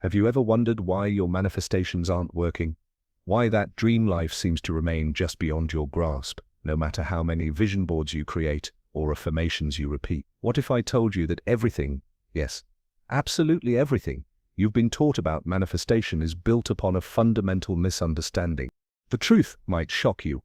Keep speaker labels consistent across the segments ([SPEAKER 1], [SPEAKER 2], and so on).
[SPEAKER 1] Have you ever wondered why your manifestations aren't working? Why that dream life seems to remain just beyond your grasp, no matter how many vision boards you create or affirmations you repeat? What if I told you that everything, yes, absolutely everything, you've been taught about manifestation is built upon a fundamental misunderstanding? The truth might shock you,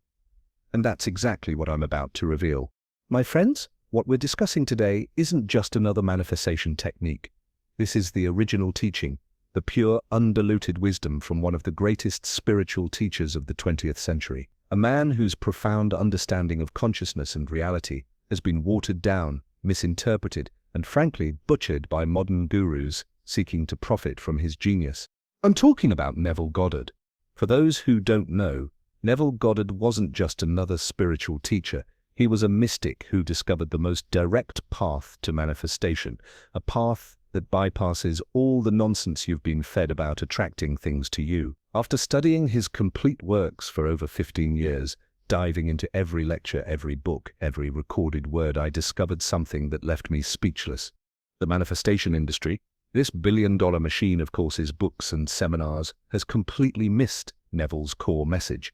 [SPEAKER 1] and that's exactly what I'm about to reveal. My friends, what we're discussing today isn't just another manifestation technique. This is the original teaching, the pure, undiluted wisdom from one of the greatest spiritual teachers of the 20th century, a man whose profound understanding of consciousness and reality has been watered down, misinterpreted, and frankly butchered by modern gurus seeking to profit from his genius. I'm talking about Neville Goddard. For those who don't know, Neville Goddard wasn't just another spiritual teacher. He was a mystic who discovered the most direct path to manifestation, a path that bypasses all the nonsense you've been fed about attracting things to you. After studying his complete works for over 15 years, diving into every lecture, every book, every recorded word, I discovered something that left me speechless. The manifestation industry, this billion-dollar machine of courses, books, and seminars, has completely missed Neville's core message.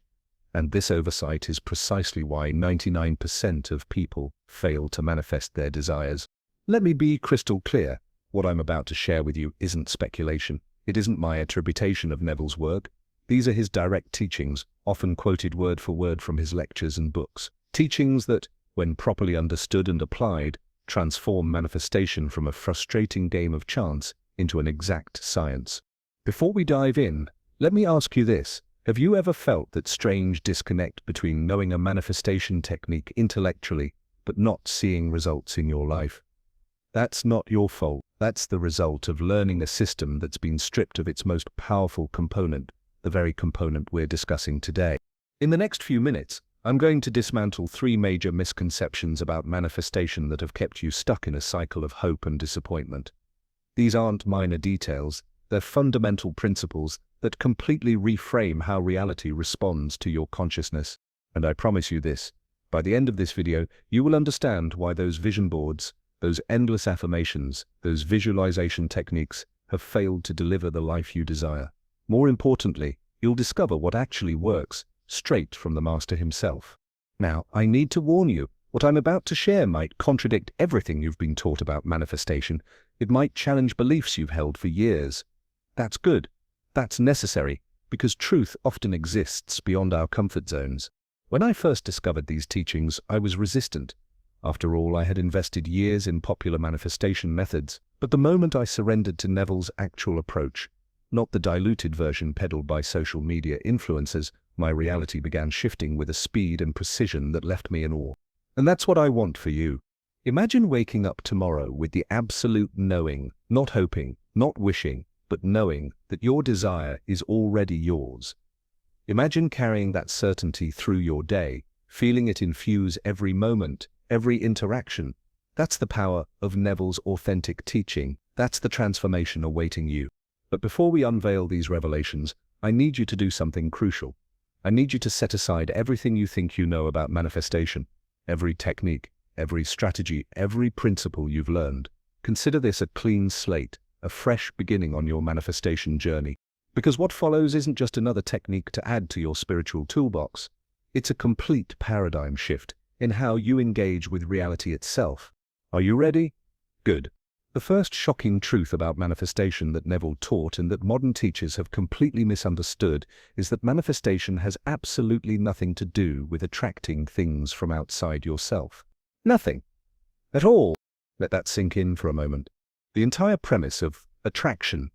[SPEAKER 1] And this oversight is precisely why 99% of people fail to manifest their desires. Let me be crystal clear. What I'm about to share with you isn't speculation. It isn't my interpretation of Neville's work. These are his direct teachings, often quoted word for word from his lectures and books. Teachings that, when properly understood and applied, transform manifestation from a frustrating game of chance into an exact science. Before we dive in, let me ask you this. Have you ever felt that strange disconnect between knowing a manifestation technique intellectually but not seeing results in your life? That's not your fault. That's the result of learning a system that's been stripped of its most powerful component, the very component we're discussing today. In the next few minutes, I'm going to dismantle 3 major misconceptions about manifestation that have kept you stuck in a cycle of hope and disappointment. These aren't minor details, they're fundamental principles that completely reframe how reality responds to your consciousness. And I promise you this, by the end of this video, you will understand why those vision boards, those endless affirmations, those visualization techniques have failed to deliver the life you desire. More importantly, you'll discover what actually works, straight from the master himself. Now, I need to warn you, what I'm about to share might contradict everything you've been taught about manifestation. It might challenge beliefs you've held for years. That's good. That's necessary, because truth often exists beyond our comfort zones. When I first discovered these teachings, I was resistant. After all, I had invested years in popular manifestation methods, but the moment I surrendered to Neville's actual approach, not the diluted version peddled by social media influencers, my reality began shifting with a speed and precision that left me in awe. And that's what I want for you. Imagine waking up tomorrow with the absolute knowing, not hoping, not wishing, but knowing that your desire is already yours. Imagine carrying that certainty through your day, feeling it infuse every moment, every interaction. That's the power of Neville's authentic teaching. That's the transformation awaiting you. But before we unveil these revelations, I need you to do something crucial. I need you to set aside everything you think you know about manifestation, every technique, every strategy, every principle you've learned. Consider this a clean slate, a fresh beginning on your manifestation journey. Because what follows isn't just another technique to add to your spiritual toolbox. It's a complete paradigm shift in how you engage with reality itself. Are you ready? Good. The first shocking truth about manifestation that Neville taught and that modern teachers have completely misunderstood is that manifestation has absolutely nothing to do with attracting things from outside yourself. Nothing. At all. Let that sink in for a moment. The entire premise of attraction,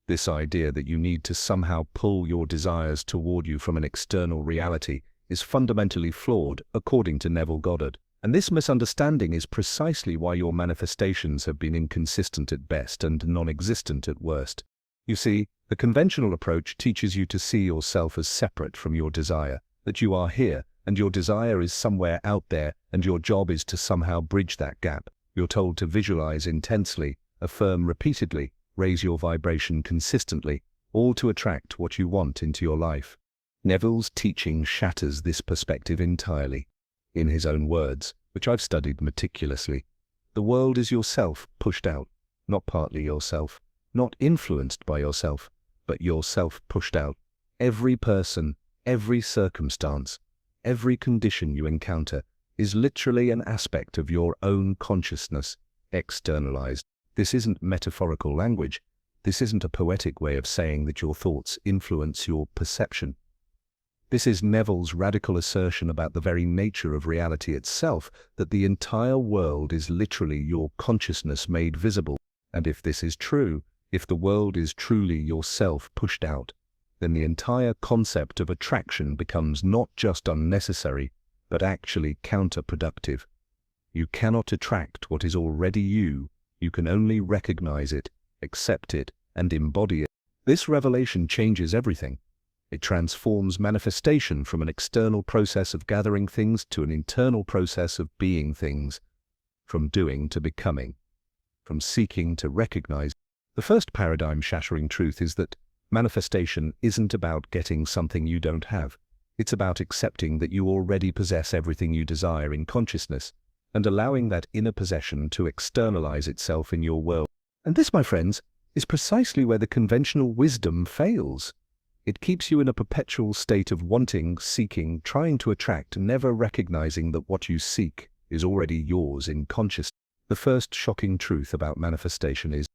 [SPEAKER 1] this idea that you need to somehow pull your desires toward you from an external reality, is fundamentally flawed, according to Neville Goddard. And this misunderstanding is precisely why your manifestations have been inconsistent at best and non-existent at worst. You see, the conventional approach teaches you to see yourself as separate from your desire, that you are here, and your desire is somewhere out there, and your job is to somehow bridge that gap. You're told to visualize intensely, affirm repeatedly, raise your vibration consistently, all to attract what you want into your life. Neville's teaching shatters this perspective entirely. In his own words, which I've studied meticulously, the world is yourself pushed out, not partly yourself, not influenced by yourself, but yourself pushed out. Every person, every circumstance, every condition you encounter is literally an aspect of your own consciousness, externalized. This isn't metaphorical language. This isn't a poetic way of saying that your thoughts influence your perception. This is Neville's radical assertion about the very nature of reality itself, that the entire world is literally your consciousness made visible. And if this is true, if the world is truly yourself pushed out, then the entire concept of attraction becomes not just unnecessary, but actually counterproductive. You cannot attract what is already you. You can only recognize it, accept it, and embody it. This revelation changes everything. It transforms manifestation from an external process of gathering things to an internal process of being things, from doing to becoming, from seeking to recognize. The first paradigm-shattering truth is that manifestation isn't about getting something you don't have. It's about accepting that you already possess everything you desire in consciousness, and allowing that inner possession to externalize itself in your world. And this, my friends, is precisely where the conventional wisdom fails. It keeps you in a perpetual state of wanting, seeking, trying to attract, never recognizing that what you seek is already yours in consciousness. The first shocking truth about manifestation is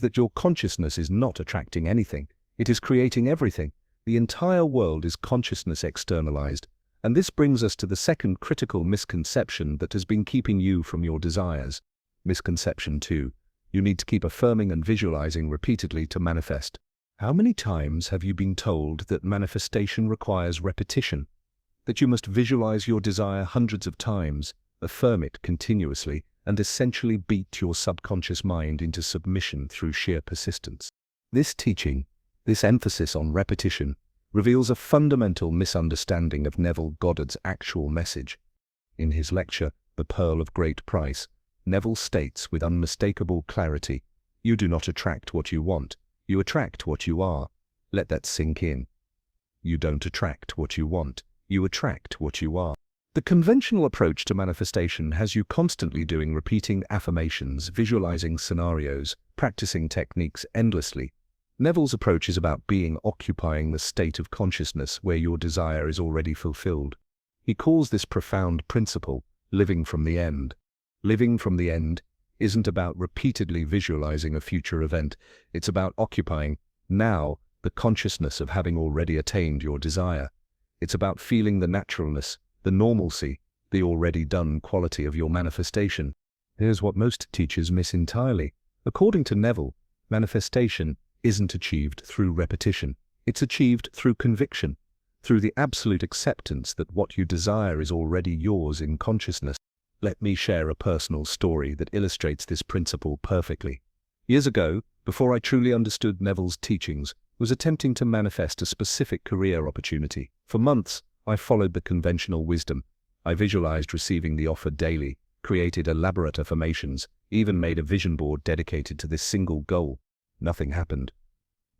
[SPEAKER 1] that your consciousness is not attracting anything. It is creating everything. The entire world is consciousness externalized. And this brings us to the second critical misconception that has been keeping you from your desires. Misconception 2. You need to keep affirming and visualizing repeatedly to manifest. How many times have you been told that manifestation requires repetition? That you must visualize your desire hundreds of times, affirm it continuously, and essentially beat your subconscious mind into submission through sheer persistence. This teaching, this emphasis on repetition, reveals a fundamental misunderstanding of Neville Goddard's actual message. In his lecture, The Pearl of Great Price, Neville states with unmistakable clarity, "You do not attract what you want, you attract what you are." Let that sink in. You don't attract what you want, you attract what you are. The conventional approach to manifestation has you constantly doing repeating affirmations, visualizing scenarios, practicing techniques endlessly. Neville's approach is about occupying the state of consciousness where your desire is already fulfilled. He calls this profound principle living from the end. Living from the end isn't about repeatedly visualizing a future event. It's about occupying, now, the consciousness of having already attained your desire. It's about feeling the naturalness, the normalcy, the already done quality of your manifestation. Here's what most teachers miss entirely. According to Neville, manifestation isn't achieved through repetition. It's achieved through conviction, through the absolute acceptance that what you desire is already yours in consciousness. Let me share a personal story that illustrates this principle perfectly. Years ago, before I truly understood Neville's teachings, I was attempting to manifest a specific career opportunity. For months, I followed the conventional wisdom. I visualized receiving the offer daily, created elaborate affirmations, even made a vision board dedicated to this single goal. Nothing happened.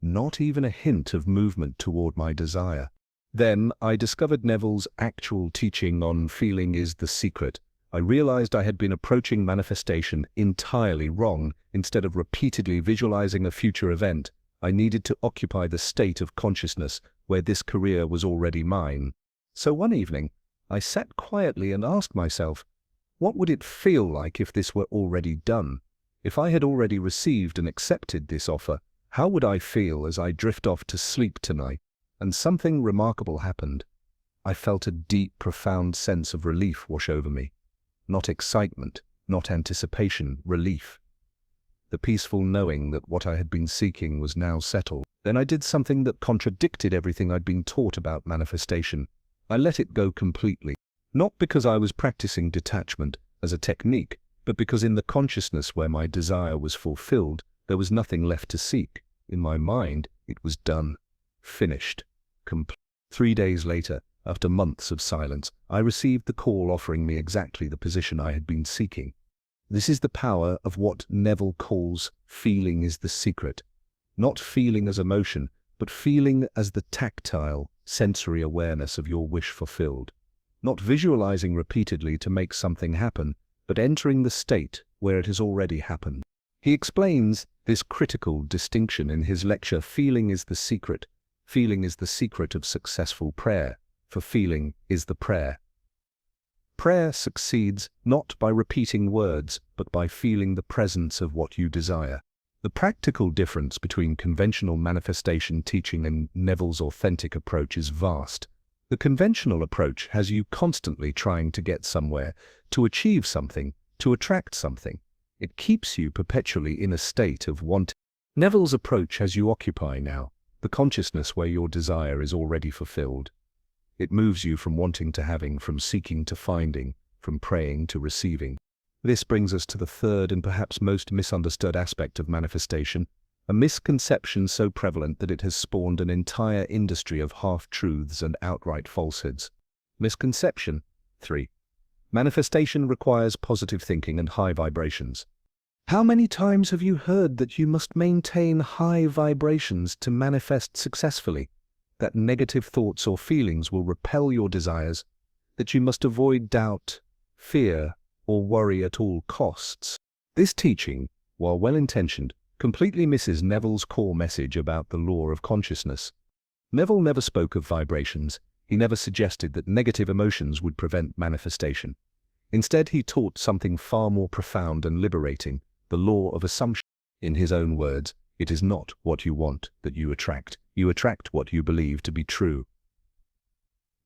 [SPEAKER 1] Not even a hint of movement toward my desire. Then I discovered Neville's actual teaching on feeling is the secret. I realized I had been approaching manifestation entirely wrong. Instead of repeatedly visualizing a future event, I needed to occupy the state of consciousness where this career was already mine. So one evening, I sat quietly and asked myself, what would it feel like if this were already done? If I had already received and accepted this offer, how would I feel as I drift off to sleep tonight? And something remarkable happened. I felt a deep, profound sense of relief wash over me. Not excitement, not anticipation, relief. The peaceful knowing that what I had been seeking was now settled. Then I did something that contradicted everything I'd been taught about manifestation. I let it go completely. Not because I was practicing detachment as a technique, but because in the consciousness where my desire was fulfilled, there was nothing left to seek. In my mind, it was done, finished, complete. 3 days later, after months of silence, I received the call offering me exactly the position I had been seeking. This is the power of what Neville calls feeling is the secret. Not feeling as emotion, but feeling as the tactile, sensory awareness of your wish fulfilled. Not visualizing repeatedly to make something happen, but entering the state where it has already happened. He explains this critical distinction in his lecture, Feeling is the Secret. Feeling is the secret of successful prayer, for feeling is the prayer. Prayer succeeds not by repeating words, but by feeling the presence of what you desire. The practical difference between conventional manifestation teaching and Neville's authentic approach is vast. The conventional approach has you constantly trying to get somewhere, to achieve something, to attract something. It keeps you perpetually in a state of want. Neville's approach has you occupy now, the consciousness where your desire is already fulfilled. It moves you from wanting to having, from seeking to finding, from praying to receiving. This brings us to the third and perhaps most misunderstood aspect of manifestation, a misconception so prevalent that it has spawned an entire industry of half-truths and outright falsehoods. Misconception 3. Manifestation requires positive thinking and high vibrations. How many times have you heard that you must maintain high vibrations to manifest successfully? That negative thoughts or feelings will repel your desires, that you must avoid doubt, fear, or worry at all costs. This teaching, while well-intentioned, completely misses Neville's core message about the law of consciousness. Neville never spoke of vibrations. He never suggested that negative emotions would prevent manifestation. Instead, he taught something far more profound and liberating, the law of assumption. In his own words, it is not what you want that you attract. You attract what you believe to be true.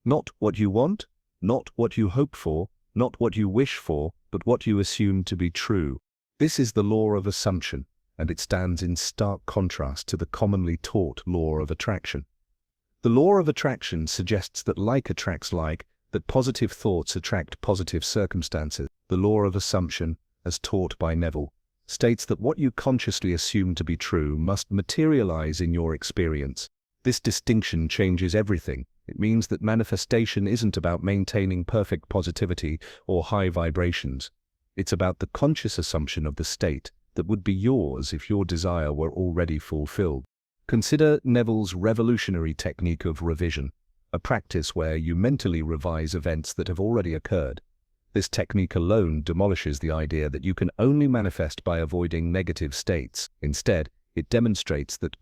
[SPEAKER 1] Not what you want, not what you hope for, not what you wish for, but what you assume to be true. This is the law of assumption, and it stands in stark contrast to the commonly taught law of attraction. The law of attraction suggests that like attracts like, that positive thoughts attract positive circumstances. The law of assumption, as taught by Neville, states that what you consciously assume to be true must materialize in your experience. This distinction changes everything. It means that manifestation isn't about maintaining perfect positivity or high vibrations. It's about the conscious assumption of the state that would be yours if your desire were already fulfilled. Consider Neville's revolutionary technique of revision, a practice where you mentally revise events that have already occurred. This technique alone demolishes the idea that you can only manifest by avoiding negative states. Instead, it demonstrates that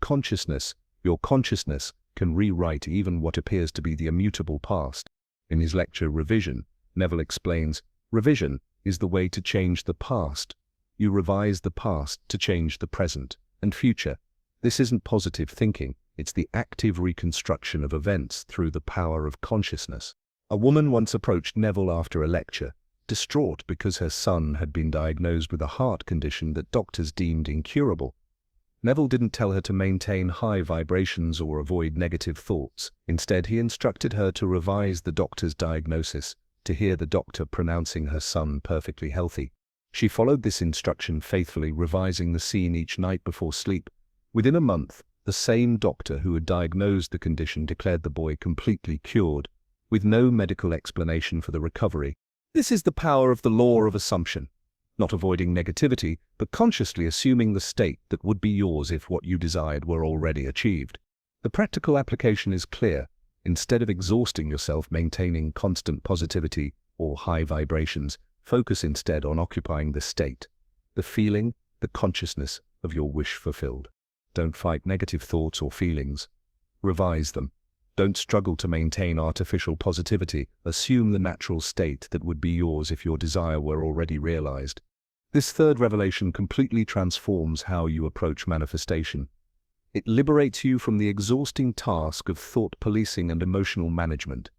[SPEAKER 1] your consciousness, can rewrite even what appears to be the immutable past. In his lecture Revision, Neville explains, revision is the way to change the past. You revise the past to change the present and future. This isn't positive thinking, it's the active reconstruction of events through the power of consciousness. A woman once approached Neville after a lecture, distraught because her son had been diagnosed with a heart condition that doctors deemed incurable. Neville didn't tell her to maintain high vibrations or avoid negative thoughts. Instead, he instructed her to revise the doctor's diagnosis, to hear the doctor pronouncing her son perfectly healthy. She followed this instruction faithfully, revising the scene each night before sleep. Within a month, the same doctor who had diagnosed the condition declared the boy completely cured, with no medical explanation for the recovery. This is the power of the law of assumption. Not avoiding negativity, but consciously assuming the state that would be yours if what you desired were already achieved. The practical application is clear. Instead of exhausting yourself maintaining constant positivity or high vibrations, focus instead on occupying the state, the feeling, the consciousness of your wish fulfilled. Don't fight negative thoughts or feelings. Revise them. Don't struggle to maintain artificial positivity. Assume the natural state that would be yours if your desire were already realized. This third revelation completely transforms how you approach manifestation. It liberates you from the exhausting task of thought policing and emotional management.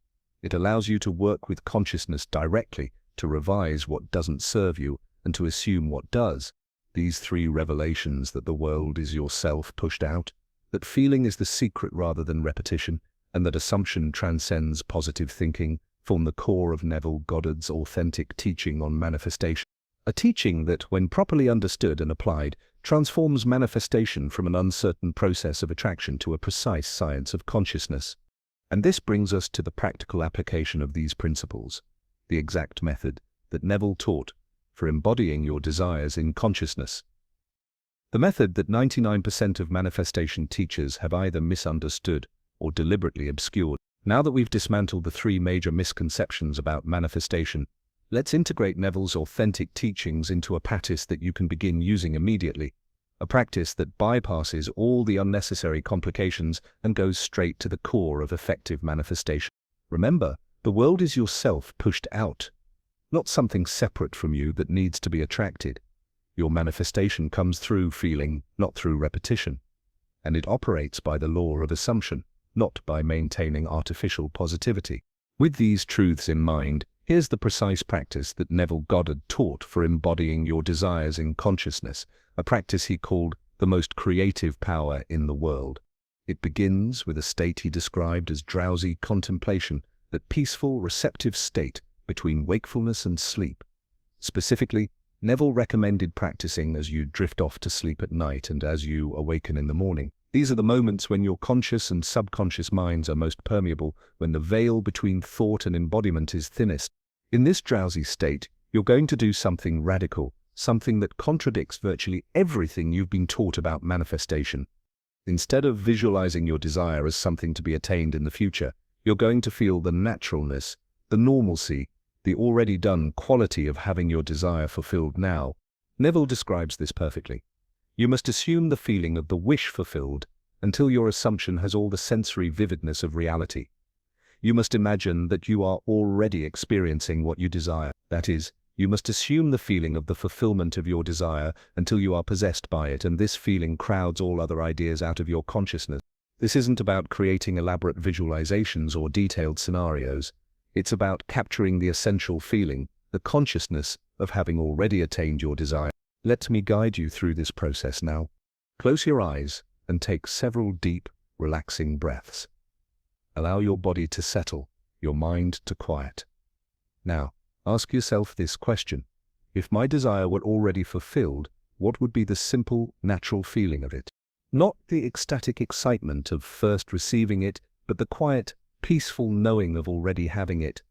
[SPEAKER 1] It allows you to work with consciousness directly, to revise what doesn't serve you, and to assume what does. These three revelations, that the world is yourself pushed out, that feeling is the secret rather than repetition, and that assumption transcends positive thinking, form the core of Neville Goddard's authentic teaching on manifestation. A teaching that, when properly understood and applied, transforms manifestation from an uncertain process of attraction to a precise science of consciousness. And this brings us to the practical application of these principles, the exact method that Neville taught for embodying your desires in consciousness. The method that 99% of manifestation teachers have either misunderstood or deliberately obscured. Now that we've dismantled the three major misconceptions about manifestation, Let's integrate Neville's authentic teachings into a practice that you can begin using immediately. A practice that bypasses all the unnecessary complications and goes straight to the core of effective manifestation. Remember, the world is yourself pushed out, not something separate from you that needs to be attracted. Your manifestation comes through feeling, not through repetition. And it operates by the law of assumption, not by maintaining artificial positivity. With these truths in mind, here's the precise practice that Neville Goddard taught for embodying your desires in consciousness, a practice he called the most creative power in the world. It begins with a state he described as drowsy contemplation, that peaceful, receptive state between wakefulness and sleep. Specifically, Neville recommended practicing as you drift off to sleep at night and as you awaken in the morning. These are the moments when your conscious and subconscious minds are most permeable, when the veil between thought and embodiment is thinnest. In this drowsy state, you're going to do something radical, something that contradicts virtually everything you've been taught about manifestation. Instead of visualizing your desire as something to be attained in the future, you're going to feel the naturalness, the normalcy, the already done quality of having your desire fulfilled now. Neville describes this perfectly. You must assume the feeling of the wish fulfilled until your assumption has all the sensory vividness of reality. You must imagine that you are already experiencing what you desire. That is, you must assume the feeling of the fulfillment of your desire until you are possessed by it, and this feeling crowds all other ideas out of your consciousness. This isn't about creating elaborate visualizations or detailed scenarios. It's about capturing the essential feeling, the consciousness of having already attained your desire. Let me guide you through this process now. Close your eyes and take several deep, relaxing breaths. Allow your body to settle, your mind to quiet. Now, ask yourself this question. If my desire were already fulfilled, what would be the simple, natural feeling of it? Not the ecstatic excitement of first receiving it, but the quiet, peaceful knowing of already having it.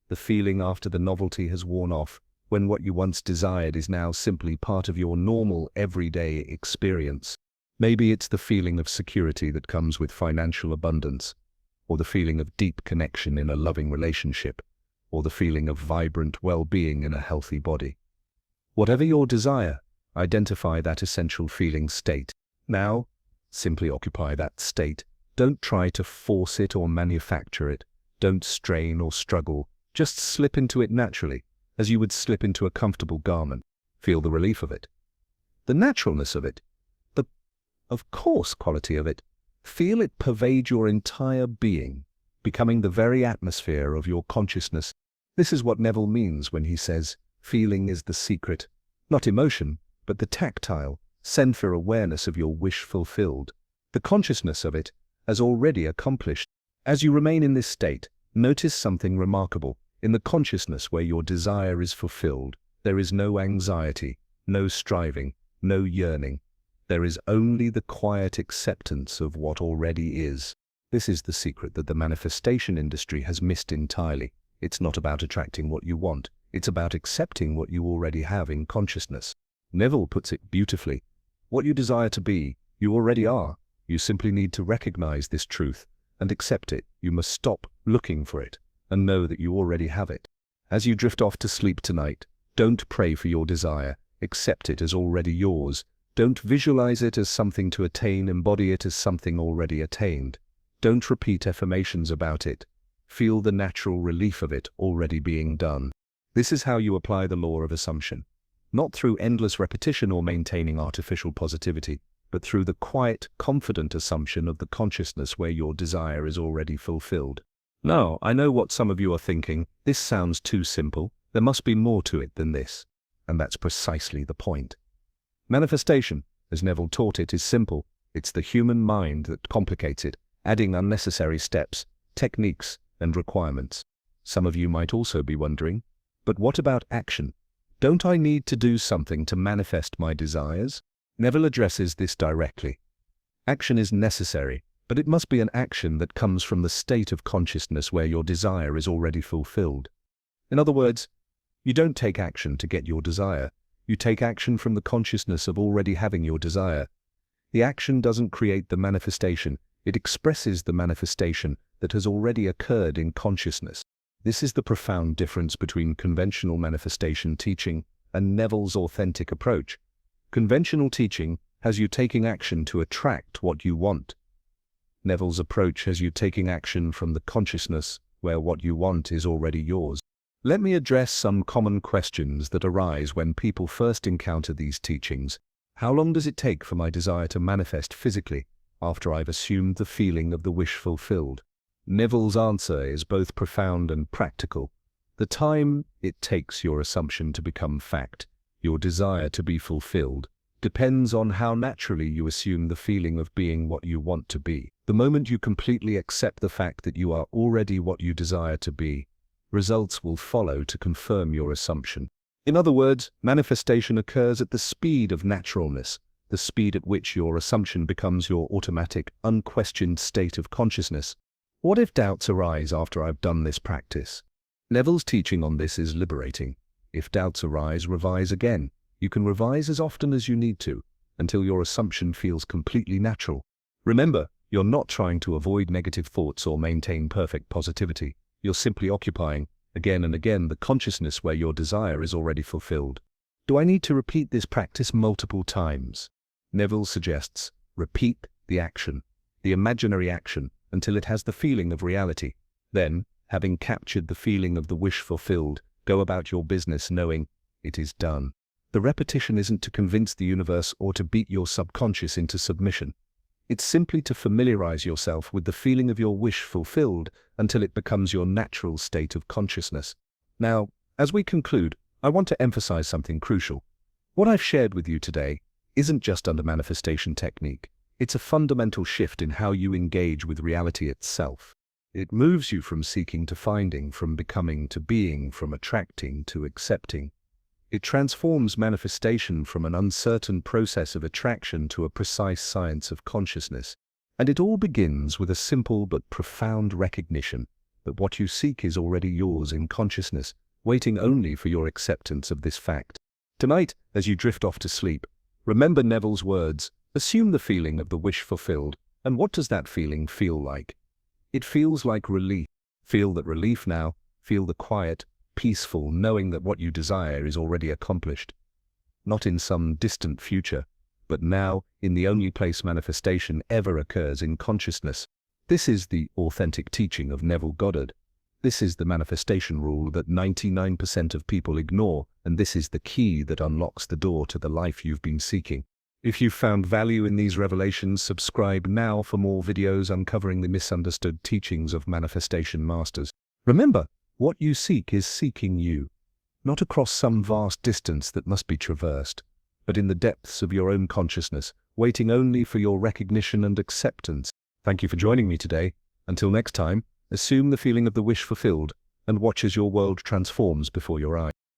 [SPEAKER 1] The feeling after the novelty has worn off, when what you once desired is now simply part of your normal, everyday experience. Maybe it's the feeling of security that comes with financial abundance, or the feeling of deep connection in a loving relationship, or the feeling of vibrant well-being in a healthy body. Whatever your desire, identify that essential feeling state. Now, simply occupy that state. Don't try to force it or manufacture it. Don't strain or struggle. Just slip into it naturally, as you would slip into a comfortable garment. Feel the relief of it, the naturalness of it, the, of course, quality of it. Feel it pervade your entire being, becoming the very atmosphere of your consciousness. This is what Neville means when he says, feeling is the secret, not emotion, but the tactile, sensory awareness of your wish fulfilled, the consciousness of it as already accomplished. As you remain in this state, notice something remarkable. In the consciousness where your desire is fulfilled, there is no anxiety, no striving, no yearning. There is only the quiet acceptance of what already is. This is the secret that the manifestation industry has missed entirely. It's not about attracting what you want. It's about accepting what you already have in consciousness. Neville puts it beautifully. What you desire to be, you already are. You simply need to recognize this truth and accept it. You must stop looking for it and know that you already have it. As you drift off to sleep tonight, don't pray for your desire. Accept it as already yours. Don't visualize it as something to attain. Embody it as something already attained. Don't repeat affirmations about it. Feel the natural relief of it already being done. This is how you apply the law of assumption. Not through endless repetition or maintaining artificial positivity, but through the quiet, confident assumption of the consciousness where your desire is already fulfilled. Now, I know what some of you are thinking. This sounds too simple. There must be more to it than this. And that's precisely the point. Manifestation, as Neville taught it, is simple. It's the human mind that complicates it, adding unnecessary steps, techniques, and requirements. Some of you might also be wondering, but what about action? Don't I need to do something to manifest my desires? Neville addresses this directly. Action is necessary, but it must be an action that comes from the state of consciousness where your desire is already fulfilled. In other words, you don't take action to get your desire. You take action from the consciousness of already having your desire. The action doesn't create the manifestation. It expresses the manifestation that has already occurred in consciousness. This is the profound difference between conventional manifestation teaching and Neville's authentic approach. Conventional teaching has you taking action to attract what you want. Neville's approach has you taking action from the consciousness where what you want is already yours. Let me address some common questions that arise when people first encounter these teachings. How long does it take for my desire to manifest physically after I've assumed the feeling of the wish fulfilled? Neville's answer is both profound and practical. The time it takes your assumption to become fact, your desire to be fulfilled, depends on how naturally you assume the feeling of being what you want to be. The moment you completely accept the fact that you are already what you desire to be, results will follow to confirm your assumption. In other words, manifestation occurs at the speed of naturalness, the speed at which your assumption becomes your automatic, unquestioned state of consciousness. What if doubts arise after I've done this practice? Neville's teaching on this is liberating. If doubts arise, revise again. You can revise as often as you need to, until your assumption feels completely natural. Remember, you're not trying to avoid negative thoughts or maintain perfect positivity. You're simply occupying, again and again, the consciousness where your desire is already fulfilled. Do I need to repeat this practice multiple times? Neville suggests, repeat the action, the imaginary action, until it has the feeling of reality. Then, having captured the feeling of the wish fulfilled, go about your business knowing it is done. The repetition isn't to convince the universe or to beat your subconscious into submission. It's simply to familiarize yourself with the feeling of your wish fulfilled until it becomes your natural state of consciousness. Now, as we conclude, I want to emphasize something crucial. What I've shared with you today isn't just under manifestation technique. It's a fundamental shift in how you engage with reality itself. It moves you from seeking to finding, from becoming to being, from attracting to accepting. It transforms manifestation from an uncertain process of attraction to a precise science of consciousness. And it all begins with a simple but profound recognition that what you seek is already yours in consciousness, waiting only for your acceptance of this fact. Tonight, as you drift off to sleep, remember Neville's words, assume the feeling of the wish fulfilled. And what does that feeling feel like? It feels like relief. Feel that relief now. Feel the quiet, peaceful knowing that what you desire is already accomplished. Not in some distant future, but now, in the only place manifestation ever occurs, in consciousness. This is the authentic teaching of Neville Goddard. This is the manifestation rule that 99% of people ignore, and this is the key that unlocks the door to the life you've been seeking. If you've found value in these revelations, subscribe now for more videos uncovering the misunderstood teachings of manifestation masters. Remember, what you seek is seeking you, not across some vast distance that must be traversed, but in the depths of your own consciousness, waiting only for your recognition and acceptance. Thank you for joining me today. Until next time, assume the feeling of the wish fulfilled and watch as your world transforms before your eyes.